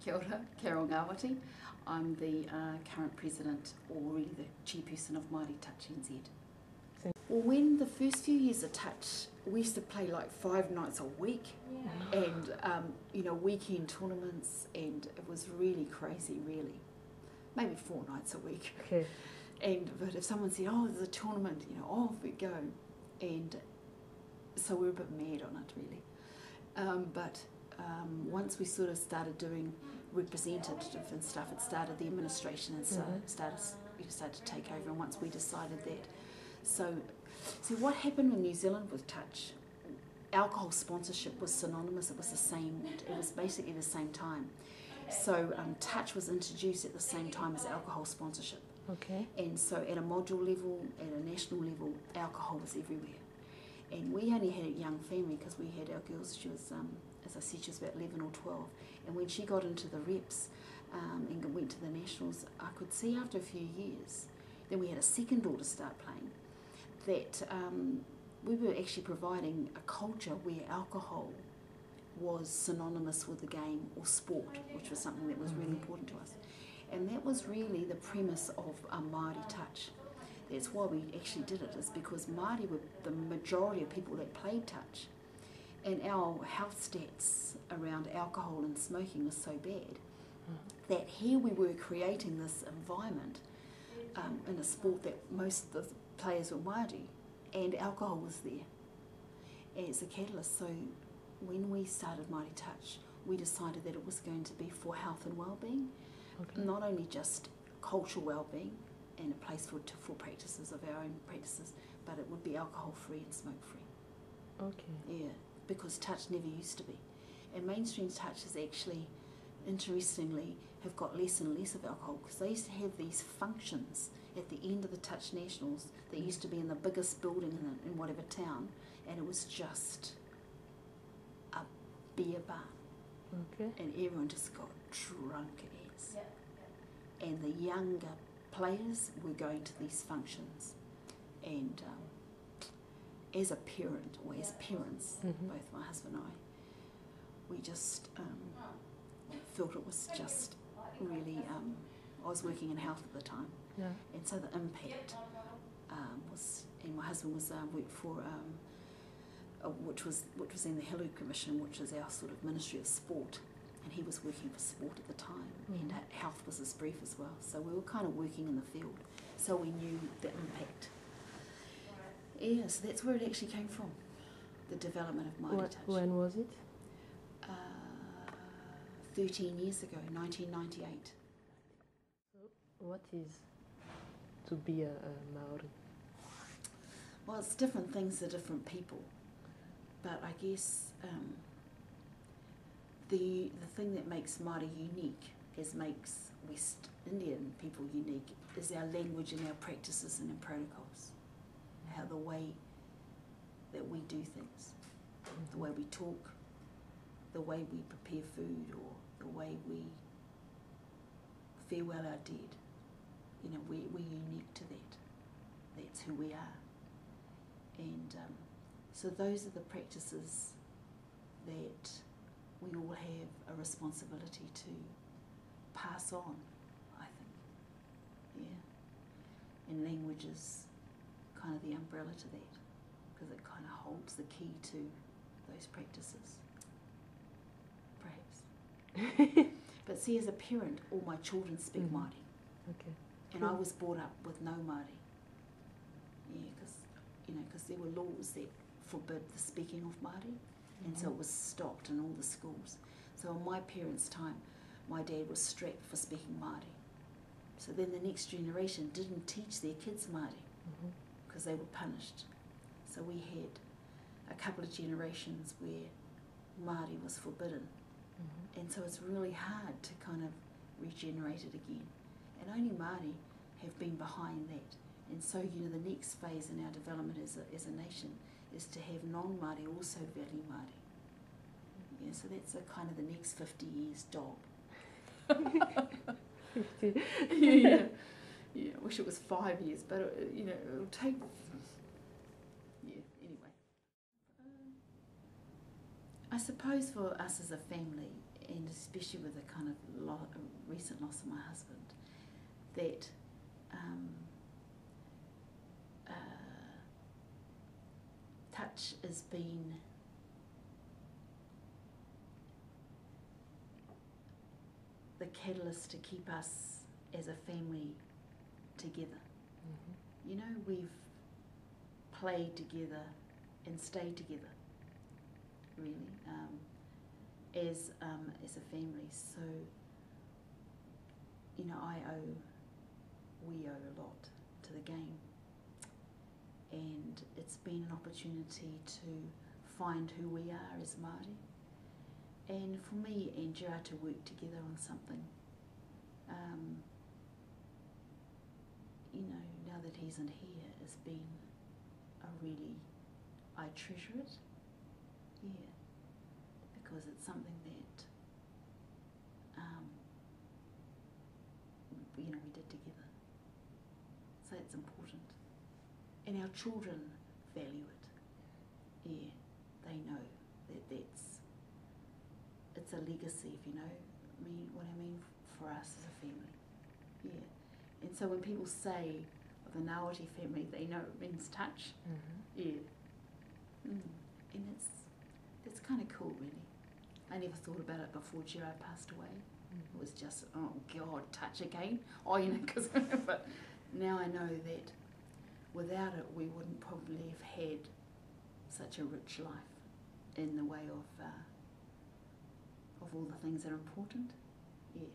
Kia ora, Carol Ngawati. I'm the current president, or really the chairperson of Māori Touch NZ. Well, when the first few years of Touch, we used to play like 5 nights a week, and weekend tournaments, and it was really crazy, really. Maybe 4 nights a week. Okay. But if someone said, "Oh, there's a tournament," off we go, and so we were a bit mad on it, really. But once we sort of started doing representative and stuff, it started the administration, and so we started to take over. And once we decided that, so what happened in New Zealand with Touch? Alcohol sponsorship was synonymous. It was the same. It was basically the same time. So Touch was introduced at the same time as alcohol sponsorship. Okay. And so at a module level, at a national level, alcohol was everywhere. And we only had a young family because we had our girls. She was, as I said, she was about 11 or 12. And when she got into the reps and went to the nationals, I could see after a few years, then we had a second daughter start playing, that we were actually providing a culture where alcohol was synonymous with the game or sport, which was something that was really important to us. And that was really the premise of Māori Touch. That's why we actually did it, is because Māori were the majority of people that played Touch. And our health stats around alcohol and smoking was so bad that here we were creating this environment in a sport that most of the players were Māori, and alcohol was there as a catalyst. So when we started Māori Touch, we decided that it was going to be for health and well-being, not only just cultural well-being and a place for practices of our own practices, but it would be alcohol-free and smoke-free. Okay. Yeah, because Touch never used to be. And mainstream Touch is actually, interestingly, have got less and less of alcohol, because they used to have these functions at the end of the Touch Nationals that used to be in the biggest building in whatever town, and it was just a beer bar. Okay. And everyone just got drunk as. And the younger players were going to these functions, and as a parent, or as parents, both my husband and I, we just felt it was just really, I was working in health at the time, and so the impact was, and my husband was worked for, which was in the Hello Commission, which is our sort of Ministry of Sport, and he was working for sport at the time, and health was his brief as well, so we were kind of working in the field, so we knew the impact. Yeah, so that's where it actually came from, the development of Māori Touch. When was it? 13 years ago, 1998. What is to be a Maori? Well, it's different things to different people, but I guess the thing that makes Māori unique, as makes West Indian people unique, is our language and our practices and our protocols. How the way that we do things, the way we talk, the way we prepare food, or the way we farewell our dead. We're unique to that. That's who we are. And so those are the practices that we all have a responsibility to pass on, I think. Yeah. And language is kind of the umbrella to that, because it kind of holds the key to those practices, perhaps. But see, as a parent, all my children speak Māori. Okay. And I was brought up with no Māori. Yeah, because there were laws that forbid the speaking of Māori, and so it was stopped in all the schools. So in my parents' time, my dad was strapped for speaking Māori. So then the next generation didn't teach their kids Māori, because they were punished. So we had a couple of generations where Māori was forbidden. And so it's really hard to kind of regenerate it again. And only Māori have been behind that. And so, the next phase in our development as a nation is to have non-Māori also value Māori. Yeah, so that's a kind of the next 50 years job. 50. Yeah, I wish it was 5 years, but it'll take. Yeah. Anyway, I suppose for us as a family, and especially with the kind of recent loss of my husband, that touch has been the catalyst to keep us as a family together. You know, we've played together and stayed together, really, as a family. So, you know, we owe a lot to the game, and it's been an opportunity to find who we are as Māori, and for me and Gerard to work together on something. You know, now that he's in here, it's been I treasure it, yeah, because it's something that, you know, we did together. So it's important. And our children value it, yeah, they know that it's a legacy, if you know what I mean, for us as a family, yeah. And so when people say of the Ngawati family, they know it means touch, yeah. And it's kind of cool, really. I never thought about it before Gerard passed away. It was just, oh God, touch again. Oh, you know, because but now I know that without it, we wouldn't probably have had such a rich life in the way of all the things that are important. Yeah.